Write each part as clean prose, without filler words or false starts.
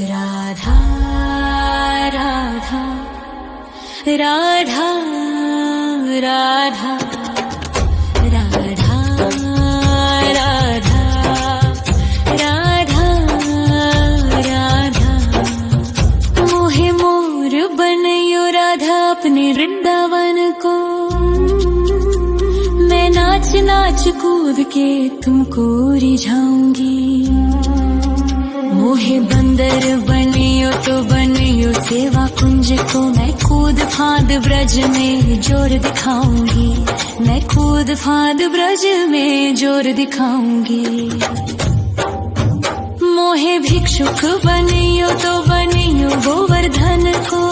राधा राधा राधा राधा राधा राधा राधा राधा मोहे मोर बनयो राधा अपने वृंदावन को। मैं नाच नाच कूद के तुमको रिझाऊंगी। मोहे बंदर बनियो तो बनियो सेवा कुंज को। मैं कूद फांद ब्रज में जोर दिखाऊंगी। मैं कूद फांद ब्रज में जोर दिखाऊंगी। मोहे भिक्षुक बनियो तो बनियो गोवर्धन को।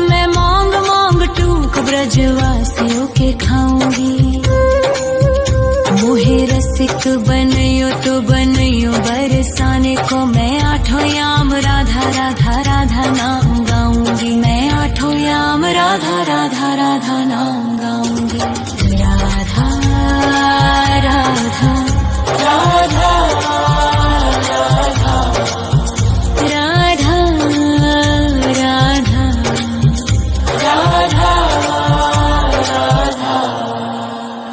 मैं मांग मांग टूक ब्रजवासियों के खाऊंगी। मोहे रसिक बनियो तो बनियो बरसाने को। मैं आठों याम राधा राधा राधा नाम गाऊंगी। मैं आठों याम राधा राधा राधा नाम गाऊंगी। राधा राधा राधा राधा राधा राधा राधा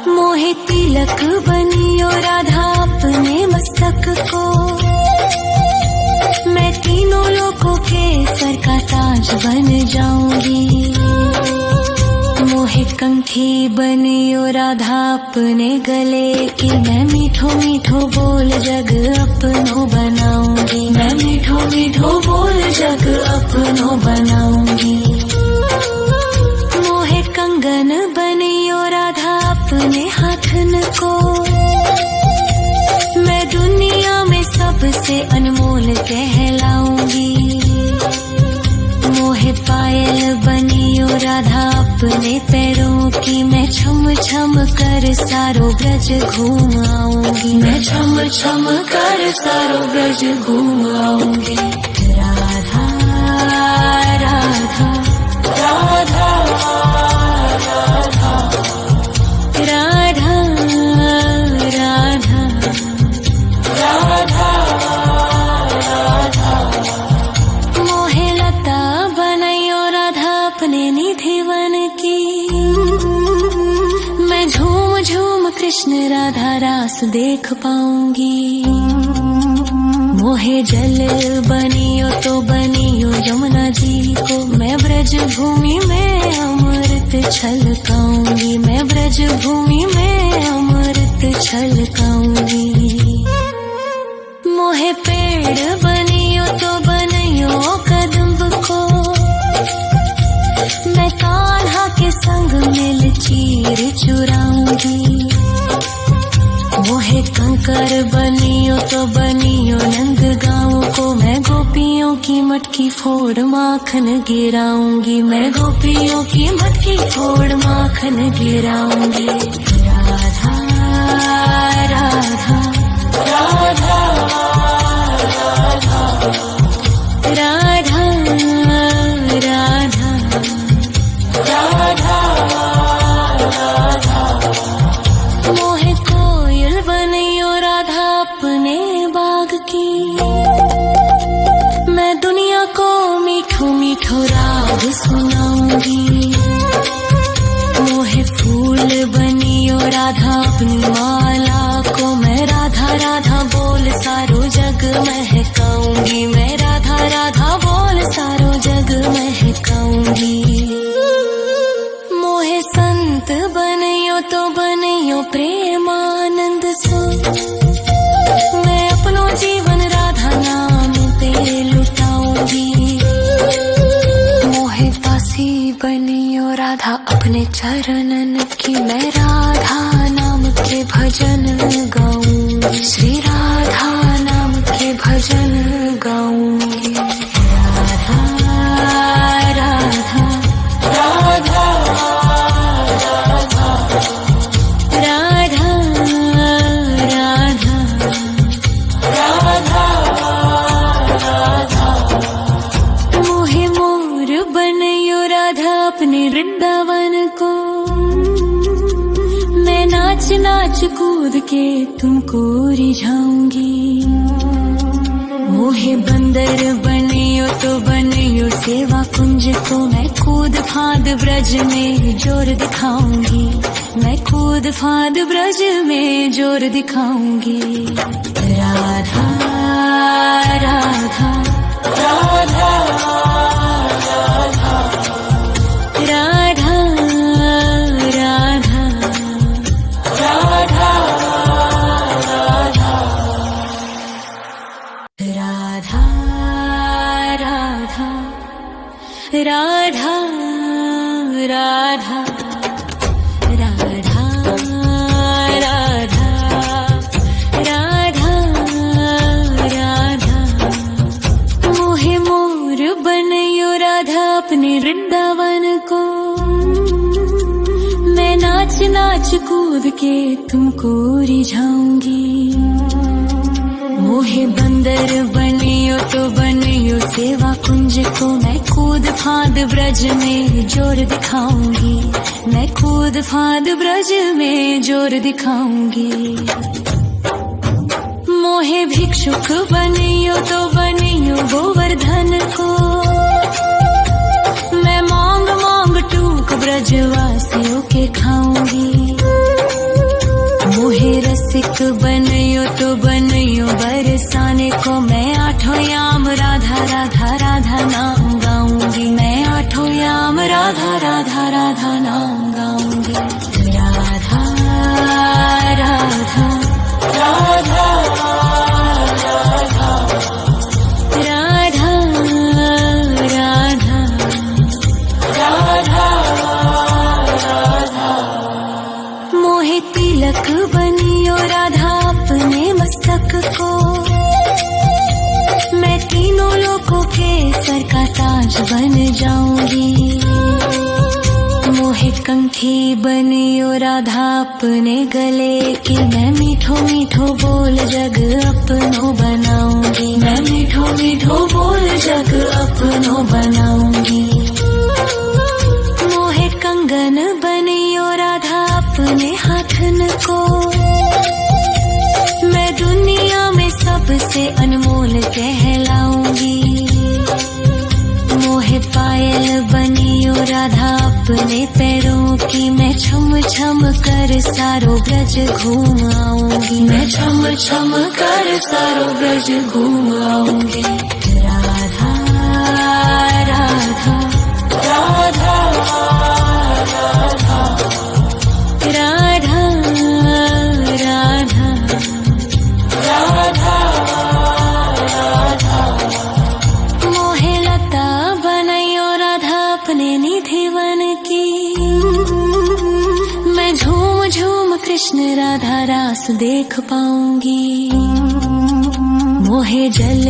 मोहे तिलक बनियो राधा अपने मस्तक को। मैं तीनों लोगों के सर का ताज बन जाऊंगी। मोहे कंठी बनियो राधा अपने गले की। मैं मीठो मीठो बोल जग अपनो बनाऊंगी। मैं मीठो मीठो बोल जग अपनो बनाऊंगी। मोहे कंगन बनियो राधा अपने हाथन को। मैं दुनिया में सबसे अनमोल कहलाऊंगी। मोहे पायल बनियो राधा अपने पैरों की। मैं छम छम कर सारो ब्रज घूम आऊंगी। मैं छम छम कर सारो ब्रज घूम आऊंगी। राधा राधा राधा राधा राधा राधा राधा राधा मोहे लता बनयो राधा अपने निधिवन की। मैं झूम झूम कृष्ण राधा रास देख पाऊंगी। मोहे जल बनियो तो बनियो यमुना जी को। मैं ब्रज भूमि में अमृत छलकाऊंगी। मैं ब्रज भूमि में अमृत छलकाऊंगी। मोहे पेड़ बनियो तो बनियो कदम्ब को। मैं कान्हा के संग मिल चीर चुराऊंगी। मोहे कंकर बनियो तो बनियो नंद गाँव को। मैं गोपियों की मटकी फोड़ माखन गिराऊंगी। मैं गोपियों की मटकी फोड़ माखन गिराऊंगी। राधा राधा राधा राधा राधा राधा राधा मोहे कोयल बनियो राधा अपने बाग की। मैं दुनिया को मीठो मीठो राग सुनाऊंगी। मोहे फूल बनियो राधा अपनी माला को। मैं राधा राधा बोल सारो जग महकाऊंगी। मैं राधा राधा बोल सारो जग महकाऊंगी। मोहे संत बनियो तो बनियो प्रेमानंद सो। मैं अपनो जीवन राधा नाम पे लुटाऊंगी। मोहे दासी बनियो राधा अपने चरणन की। मैं राधा नाम के भजन गाऊंगी। श्री राधा नाम के भजन गाऊंगी। राधा राधा राधा राधा राधा राधा राधा मोहे मोर बनयो राधा अपने वृंदावन को। मैं नाच नाच कूद के तुमको रिझाऊंगी। मोहे मोहे बंदर बनियो तो बनियो सेवा कुंज को मैं कूद फांद ब्रज में जोर दिखाऊंगी, मैं कूद फांद ब्रज में जोर दिखाऊंगी। राधा राधा राधा राधा राधा राधा राधा राधा राधा राधा राधा राधा राधा राधा मोहे मोर बनयो राधा अपने वृंदावन को, मैं नाच नाच कूद के तुमको रिझाऊंगी। मोहे बंदर बनियो तो बनियो सेवा कुंज को मैं कूद फांद ब्रज में जोर दिखाऊंगी, मैं कूद फांद ब्रज में जोर दिखाऊंगी। मोहे भिक्षुक बनियो तो बनियो गोवर्धन को, मैं मांग मांग टूक ब्रजवासियों के खाऊंगी। मोहे रसिक बनयो तो बनयो बरसाने को, मैं आठों याम राधा राधा राधा नाम गाऊंगी, मैं आठों याम राधा राधा राधा नाम गाऊंगी। राधा राधा राधा राधा राधा राधा राधा मोहे तिलक बनियो राधा अपने मस्तक को, मैं तीनों लोगों के सर का ताज बन जाऊंगी। मोहे कंठी बनियो राधा अपने गले की, मैं मीठो मीठो बोल जग अपनो बनाऊंगी, मैं मीठो मीठो बोल जग अपनो बनाऊंगी। मोहे कंगन बनियो राधा अपने हाथन को, मैं दुनिया में सबसे अनमोल कहलाऊंगी। मोहे पायल बनियो राधा अपने पैरों की, मैं छम छम कर सारो ब्रज घूम आऊंगी, मैं छम छम कर सारो ब्रज घूम आऊंगी। राधा राधा राधा राधा राधा राधा राधा राधा मोहे लता बनयो राधा अपने निधि वन की, मैं झूम झूम कृष्ण राधा रास देख पाऊंगी। मोहे जल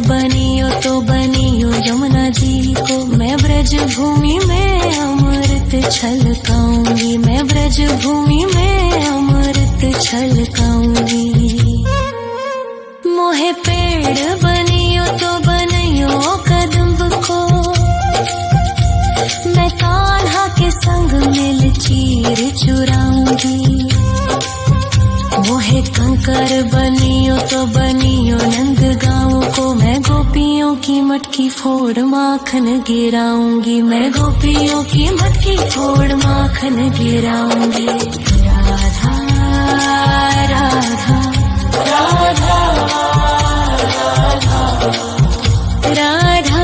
बनियो तो बनियो यमुना जी को, मैं ब्रज भूमि में अमृत छलकाऊंगी, मैं ब्रज भूमि में अमृत छलकाऊंगी। मोहे पेड़ बनियो तो बनियो कदम्ब को, मैं कान्हा के संग मिल चीर चुराऊंगी। मोहे कंकर बनियो तो बनियो नंद गाँव को, मैं गोपियों की मटकी फोड़ माखन गिराऊंगी, मैं गोपियों की मटकी फोड़ माखन गिराऊंगी। राधा राधा राधा राधा राधा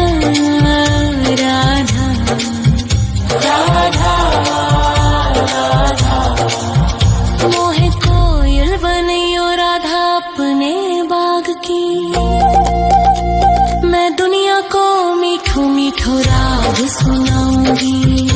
राधा राधा मोहे कोयल बनियो राधा अपने बाग की, मैं दुनिया को मीठो मीठो राग सुनाऊंगी।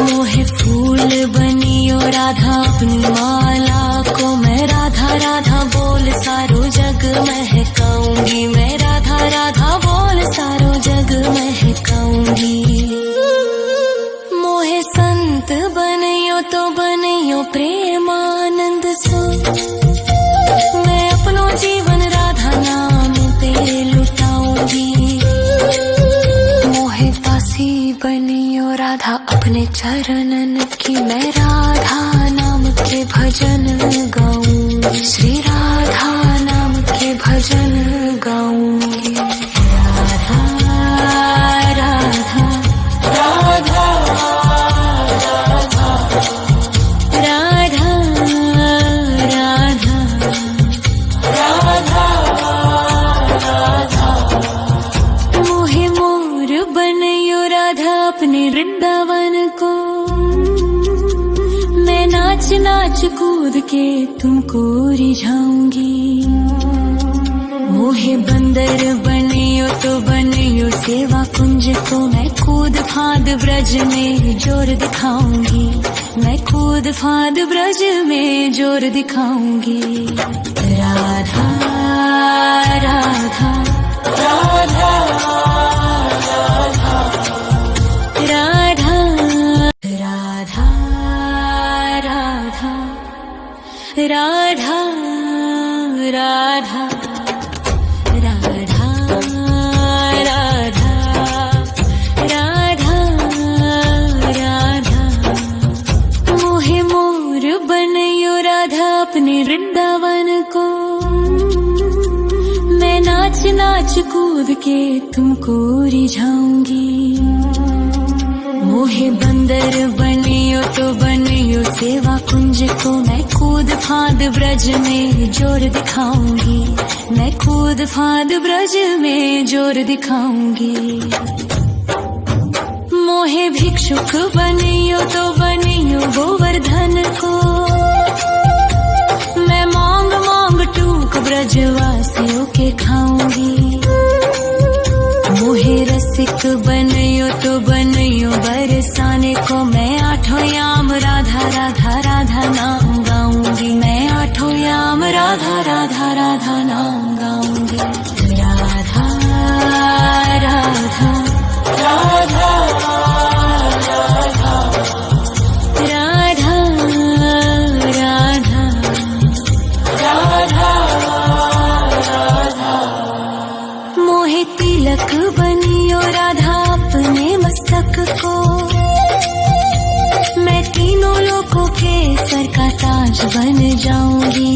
मोहे फूल बनियो राधा अपनी माला को, मैं राधा राधा बोल सारो जग महकाऊंगी, मैं राधा राधा बोल सारो जग महकाऊंगी। मोहे संत बनियो तो बनियो प्रेमानंद सो, मैं अपनो जीवन राधा नाम पे लुटाऊंगी। मोहे दासी बनियो राधा अपने चरणन की, मैं राधा नाम के भजन गाऊं, श्री राधा नाम के भजन गाऊं। कूद के तुमको रिझाऊंगी। मोहे बंदर बनियो तो बनियो सेवा कुंज को, मैं कूद फांद ब्रज में जोर दिखाऊंगी। मैं कूद फांद ब्रज में जोर दिखाऊंगी। राधा राधा राधा राधा राधा राधा राधा राधा राधा राधा राधा राधा। मोहे मोर बनयो राधा अपने वृंदावन को, मैं नाच नाच कूद के तुमको रिझाऊंगी। मोहे बंदर बनियो तो बनियो सेवा कुंज को, मैं कूद फांद ब्रज में जोर दिखाऊंगी। मैं कूद फांद ब्रज में जोर दिखाऊंगी। मोहे भिक्षुक बनियो तो बनियो गोवर्धन को, मैं मांग मांग टूक ब्रजवासियों के खाऊंगी। मोहे रसिक बनियो तो बनियो बरसाने को, मैं आठों याम राधा राधा राधा नाम गाऊंगी। मैं आठों याम राधा राधा राधा नाम गाऊंगी। राधा राधा राधा राधा राधा राधा राधा। मोहे तिलक बनियो राधा अपने मस्तक को, मैं तीनों लोगों के सर का ताज बन जाऊंगी।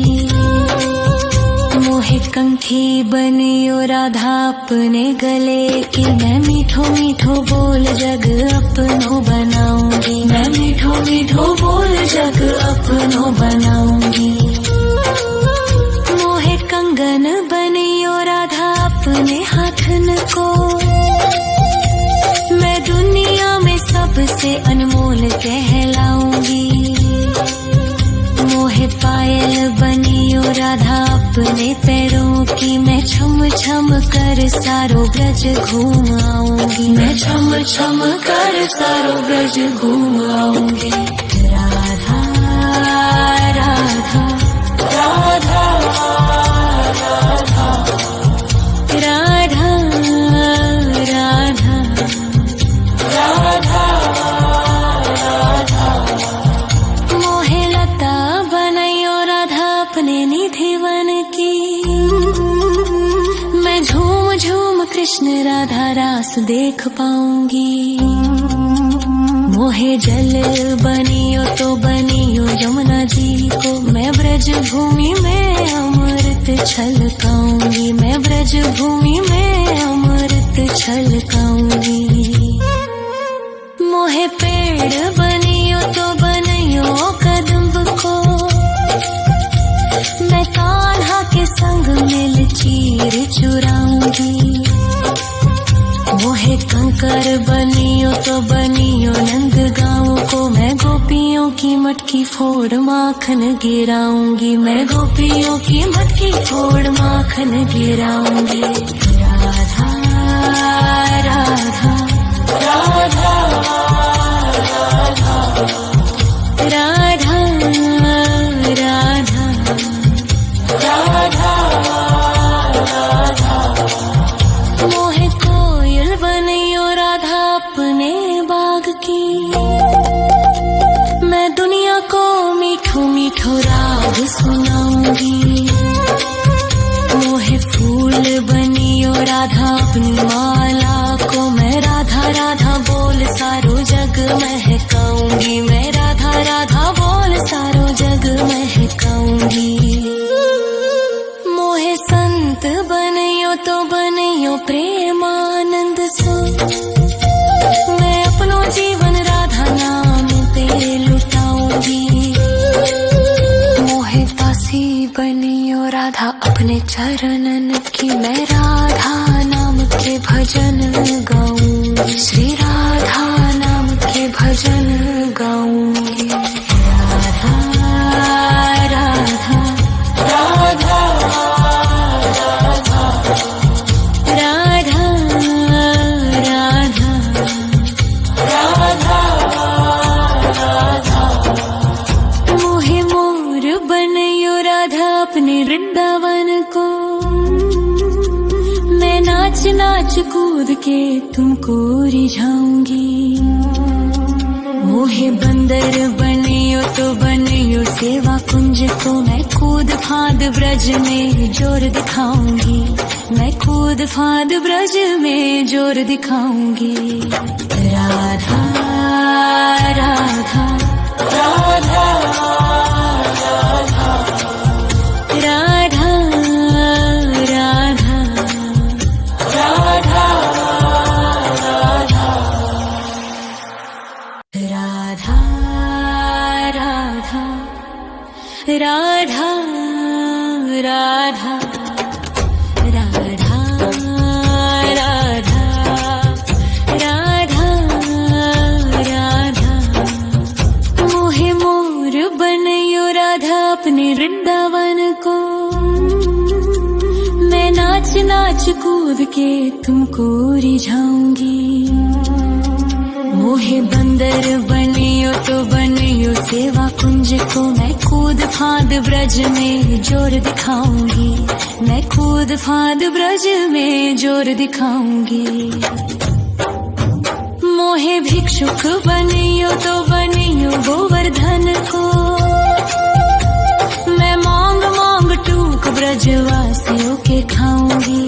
मोहे कंठी बनियो राधा अपने गले की, मैं मीठो मीठो बोल जग अपनो बनाऊंगी। मैं मीठो मीठो बोल जग अपनो बनाऊंगी। मोहे कंगन बनियो राधा अपने हाथन को, मैं दुनिया में सबसे अनमोल कहलाऊंगी। मोहे पायल बनियो राधा अपने पैरों की, मैं छम छम कर सारो ब्रज घूम आऊंगी। मैं छम छम कर सारो ब्रज घूम आऊंगी। राधा राधा राधा राधा राधा राधा राधा राधा। मोहे लता बनयो राधा अपने निधि वन की, मैं झूम झूम कृष्ण राधा रास देख पाऊंगी। मोहे जल बनियो तो बनियो यमुना जी को, मैं ब्रज भूमि में अमृत छलकाऊंगी। मैं ब्रज भूमि में अमृत छलकाऊंगी। मोहे पेड़ बनियो तो बनियो कदम्ब को, मैं कान्हा के संग मिल चीर चुराऊंगी। मोहे कंकर बनियो तो बनियो नंद गाँव को, मैं गोपियों की मटकी फोड़ माखन गिराऊंगी। मैं गोपियों की मटकी फोड़ माखन गिराऊंगी। राधा राधा राधा राधा राधा राधा राधा। मोहे कोयल बनियो राधा अपने बाग की, मैं दुनिया को मीठो मीठो राग सुनाऊंगी। मोहे फूल बनियो राधा अपनी माला को, मैं राधा राधा बोल सारो जग महकाऊंगी। मैं राधा राधा बोल सारो जग महकाऊंगी। मोहे संत बनियो तो बनियो प्रेमानंद सो, मैं अपनो जीवन राधा नाम पे लुटाऊंगी। मोहे दासी बनियो राधा अपने चरणन की, मैं राधा नाम के भजन गाऊंगी। श्री राधा नाम के भजन गाऊंगी। राधा नाच नाच कूद के तुमको रिझाऊंगी। मोहे बंदर बनियो तो बनियो सेवा कुंज को, मैं कूद फांद ब्रज में जोर दिखाऊंगी। मैं कूद फांद ब्रज में जोर दिखाऊंगी। राधा राधा राधा राधा राधा राधा राधा राधा राधा राधा राधा अपने वृंदावन को, मैं नाच नाच कूद के तुमको रिझाऊंगी। मोहे बंदर बनियो तो बनियो सेवा कुंज को, मैं कूद फांद ब्रज में जोर दिखाऊंगी। मैं कूद फांद ब्रज में जोर दिखाऊंगी। मोहे भिक्षुक बनियो तो बनियो गोवर्धन को, मैं मांग मांग टूक ब्रजवासियों के खाऊंगी।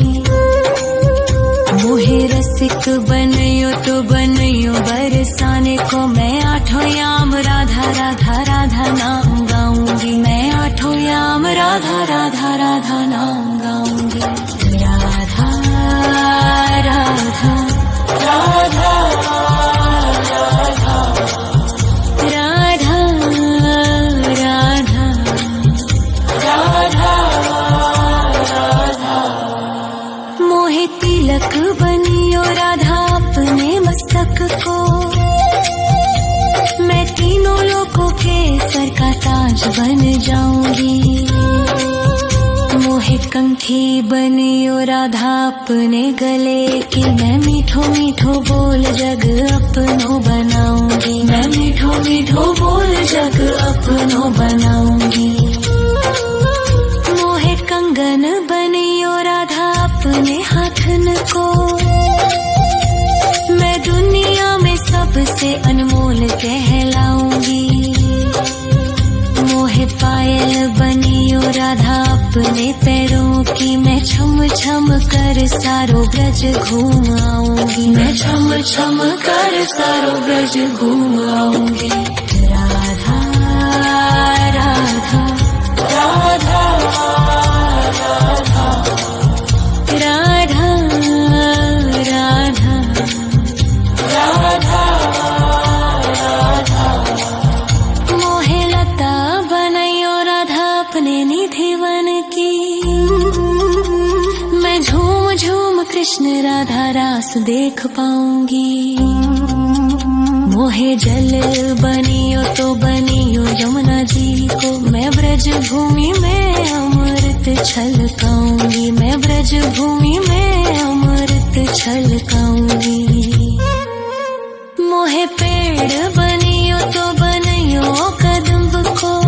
मोहे रसिक बनियो तो बनियो बरसाने को, मैं आठों याम राधा राधा राधा नाम गाऊंगी। मैं आठों याम राधा राधा राधा नाम गाऊंगी। राधा राधा राधा तिलक बनियो राधा अपने मस्तक को, मैं तीनों लोगों के सर का ताज बन जाऊंगी। मोहे कंठी बनियो राधा अपने गले की, मैं मीठो मीठो बोल जग अपनो बनाऊंगी। मैं मीठो मीठो बोल जग अपनो बनाऊंगी। मोहे कंगन बनियो राधा अपने हाथन को, मैं दुनिया में सबसे अनमोल कहलाऊंगी। मोहे पायल बनियो राधा अपने पैरों की, मैं छम छम कर सारो ब्रज घूम आऊंगी। मैं छम छम कर सारो ब्रज घूम आऊंगी। राधा राधा राधा राधा राधा राधा राधा। मोहे लता बनायो राधा अपने निधि वन की, मैं झूम झूम कृष्ण राधा रास देख पाऊंगी। मोहे जल बनियो तो बनियो यमुना जी को, मैं ब्रज भूमि में अमृत छलकाऊंगी। मैं ब्रज भूमि में अमृत छलकाऊंगी।